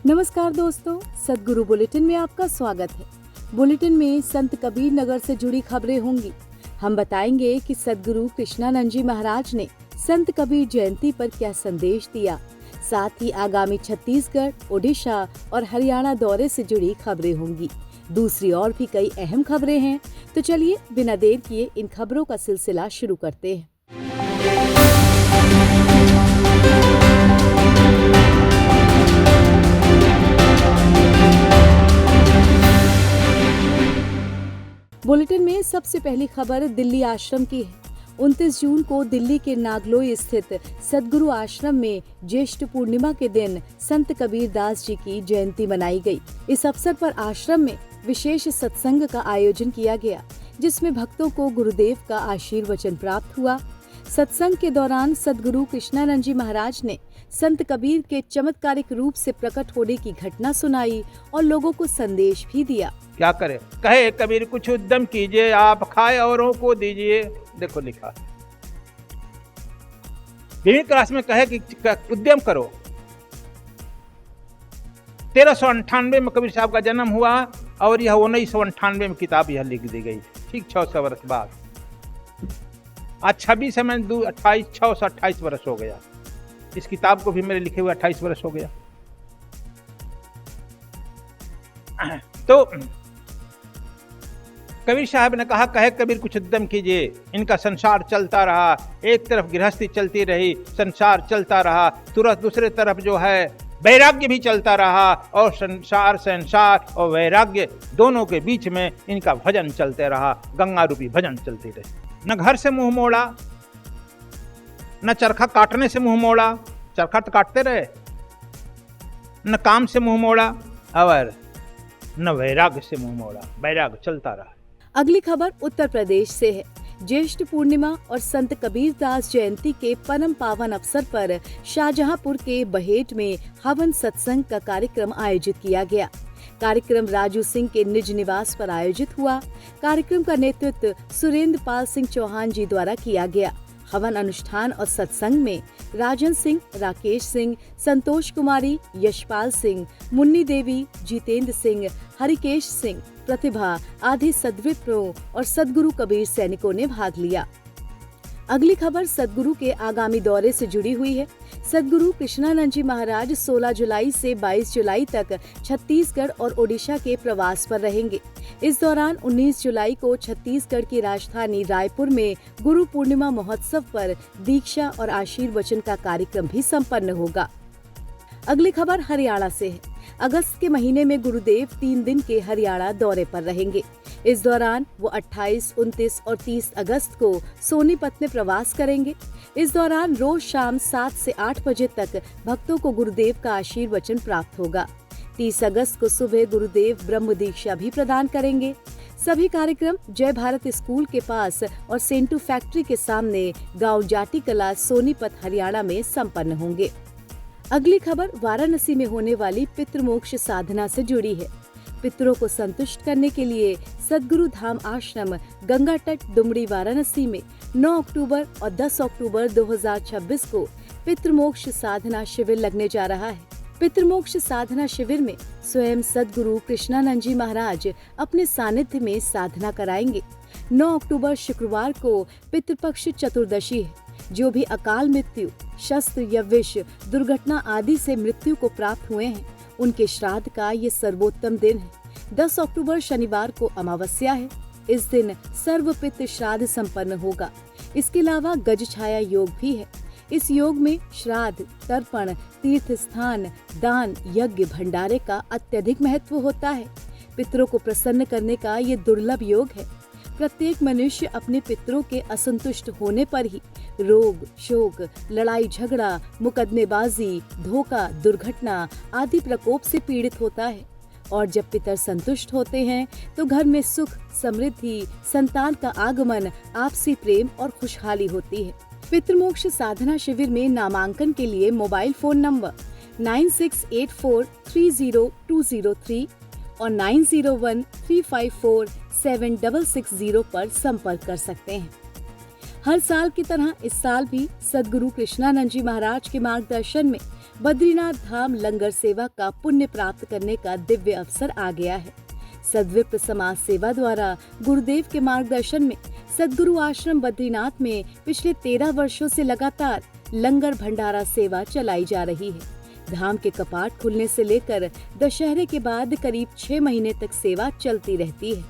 नमस्कार दोस्तों, सदगुरु बुलेटिन में आपका स्वागत है। बुलेटिन में संत कबीर नगर से जुड़ी खबरें होंगी। हम बताएंगे कि सदगुरु कृष्णानंद जी महाराज ने संत कबीर जयंती पर क्या संदेश दिया। साथ ही आगामी छत्तीसगढ़, ओडिशा और हरियाणा दौरे से जुड़ी खबरें होंगी। दूसरी और भी कई अहम खबरें हैं, तो चलिए बिना देर किए इन खबरों का सिलसिला शुरू करते हैं। बुलेटिन में सबसे पहली खबर दिल्ली आश्रम की है। 29 जून को दिल्ली के नागलोई स्थित सदगुरु आश्रम में ज्येष्ठ पूर्णिमा के दिन संत कबीर दास जी की जयंती मनाई गई। इस अवसर पर आश्रम में विशेष सत्संग का आयोजन किया गया, जिसमें भक्तों को गुरुदेव का आशीर्वचन प्राप्त हुआ। सत्संग के दौरान सदगुरु कृष्णानंद जी महाराज ने संत कबीर के चमत्कारिक रूप से प्रकट होने की घटना सुनाई और लोगों को संदेश भी दिया। क्या करे, कहे कबीर कुछ उद्यम कीजिए, आप खाए औरों को दीजिए। देखो लिखा 2वीं क्लास में कहे कि उद्यम करो। 1398 में कबीर साहब का जन्म हुआ और यह 1998 में किताब यह लिख दी गई, ठीक 600 वर्ष बाद। आज 26 में 628 वर्ष हो गया। इस किताब को भी मेरे लिखे हुए 28 वर्ष हो गया। तो कबीर साहब ने कहा, कहे कबीर कुछ उद्यम कीजिए। इनका संसार चलता रहा, एक तरफ गृहस्थी चलती रही, संसार चलता रहा, तुरंत दूसरे तरफ जो है वैराग्य भी चलता रहा, और संसार और वैराग्य दोनों के बीच में इनका भजन चलते रहा, गंगा रूपी भजन चलती रही। न घर से मुंह मोड़ा, न चरखा काटने से मुंह मोड़ा, चरखा तो काटते रहे, न काम से मुंह मोड़ा और न वैराग्य से मुंह मोड़ा, वैराग्य चलता रहा। अगली खबर उत्तर प्रदेश से है। ज्येष्ठ पूर्णिमा और संत कबीर दास जयंती के परम पावन अवसर पर शाहजहांपुर के बहेट में हवन सत्संग का कार्यक्रम आयोजित किया गया। कार्यक्रम राजू सिंह के निज निवास पर आयोजित हुआ। कार्यक्रम का नेतृत्व सुरेंद्र पाल सिंह चौहान जी द्वारा किया गया। हवन अनुष्ठान और सत्संग में राजन सिंह, राकेश सिंह, संतोष कुमारी, यशपाल सिंह, मुन्नी देवी, जितेंद्र सिंह, हरिकेश सिंह, प्रतिभा आदि सद्विप्रों और सदगुरु कबीर सैनिकों ने भाग लिया। अगली खबर सदगुरु के आगामी दौरे से जुड़ी हुई है। सदगुरु कृष्णानंद जी महाराज 16 जुलाई से 22 जुलाई तक छत्तीसगढ़ और ओडिशा के प्रवास पर रहेंगे। इस दौरान 19 जुलाई को छत्तीसगढ़ की राजधानी रायपुर में गुरु पूर्णिमा महोत्सव पर दीक्षा और आशीर्वचन का कार्यक्रम भी संपन्न होगा। अगली खबर हरियाणा से है। अगस्त के महीने में गुरुदेव 3 दिन के हरियाणा दौरे पर रहेंगे। इस दौरान वो 28, 29 और 30 अगस्त को सोनीपत में प्रवास करेंगे। इस दौरान रोज शाम 7 से 8 बजे तक भक्तों को गुरुदेव का आशीर्वचन प्राप्त होगा। 30 अगस्त को सुबह गुरुदेव ब्रह्म दीक्षा भी प्रदान करेंगे। सभी कार्यक्रम जय भारत स्कूल के पास और सेंटू फैक्ट्री के सामने गांव जाटी कला, सोनीपत, हरियाणा में संपन्न होंगे। अगली खबर वाराणसी में होने वाली पितृमोक्ष साधना से जुड़ी है। पितरों को संतुष्ट करने के लिए सदगुरु धाम आश्रम गंगा तट, दुमड़ी, वाराणसी में 9 अक्टूबर और 10 अक्टूबर 2026 को पितृमोक्ष साधना शिविर लगने जा रहा है। पितृमोक्ष साधना शिविर में स्वयं सदगुरु कृष्णानंद जी महाराज अपने सानिध्य में साधना कराएंगे। 9 अक्टूबर शुक्रवार को पितृपक्ष चतुर्दशी है। जो भी अकाल मृत्यु, शस्त्र या विष, दुर्घटना आदि से मृत्यु को प्राप्त हुए हैं, उनके श्राद्ध का ये सर्वोत्तम दिन है। 10 अक्टूबर शनिवार को अमावस्या है। इस दिन सर्वपितृ श्राद्ध संपन्न होगा। इसके अलावा गज छाया योग भी है। इस योग में श्राद्ध, तर्पण, तीर्थ स्थान, दान, यज्ञ, भंडारे का अत्यधिक महत्व होता है। पितरों को प्रसन्न करने का ये दुर्लभ योग है। प्रत्येक मनुष्य अपने पितरों के असंतुष्ट होने पर ही रोग, शोक, लड़ाई झगड़ा, मुकदमेबाजी, धोखा, दुर्घटना आदि प्रकोप से पीड़ित होता है। और जब पितर संतुष्ट होते हैं तो घर में सुख, समृद्धि, संतान का आगमन, आपसी प्रेम और खुशहाली होती है। पितृमोक्ष साधना शिविर में नामांकन के लिए मोबाइल फोन नंबर 9684300203 और 9013547660 पर संपर्क कर सकते हैं। हर साल की तरह इस साल भी सदगुरु कृष्णानंद जी महाराज के मार्गदर्शन में बद्रीनाथ धाम लंगर सेवा का पुण्य प्राप्त करने का दिव्य अवसर आ गया है। सद्विप्र समाज सेवा द्वारा गुरुदेव के मार्गदर्शन में सद्गुरु आश्रम बद्रीनाथ में पिछले 13 वर्षों से लगातार लंगर भंडारा सेवा चलाई जा रही है। धाम के कपाट खुलने से लेकर दशहरे के बाद करीब 6 महीने तक सेवा चलती रहती है।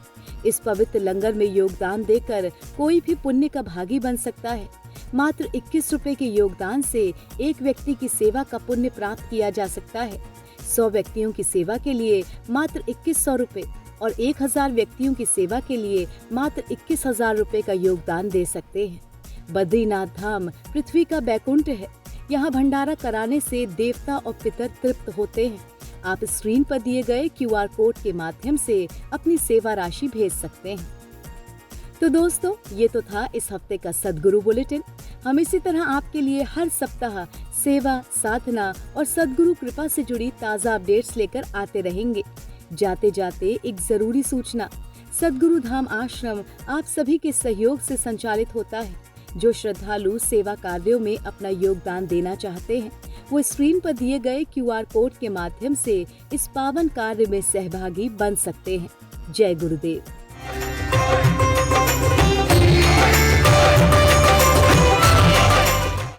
इस पवित्र लंगर में योगदान देकर कोई भी पुण्य का भागी बन सकता है। मात्र 21 रुपए के योगदान से एक व्यक्ति की सेवा का पुण्य प्राप्त किया जा सकता है। 100 व्यक्तियों की सेवा के लिए मात्र 2100 रुपए और 1000 व्यक्तियों की सेवा के लिए मात्र 21,000 रुपए का योगदान दे सकते हैं। बद्रीनाथ धाम पृथ्वी का बैकुंठ है। यहाँ भंडारा कराने से देवता और पितर तृप्त होते हैं। आप स्क्रीन पर दिए गए QR कोड के माध्यम से अपनी सेवा राशि भेज सकते हैं। तो दोस्तों, ये तो था इस हफ्ते का सद्गुरु बुलेटिन। हम इसी तरह आपके लिए हर सप्ताह सेवा, साधना और सद्गुरु कृपा से जुड़ी ताज़ा अपडेट्स लेकर आते रहेंगे। जाते जाते एक जरूरी सूचना, सद्गुरु धाम आश्रम आप सभी के सहयोग से संचालित होता है। जो श्रद्धालु सेवा कार्यों में अपना योगदान देना चाहते हैं, वो स्क्रीन पर दिए गए QR कोड के माध्यम से इस पावन कार्य में सहभागी बन सकते हैं। जय गुरुदेव।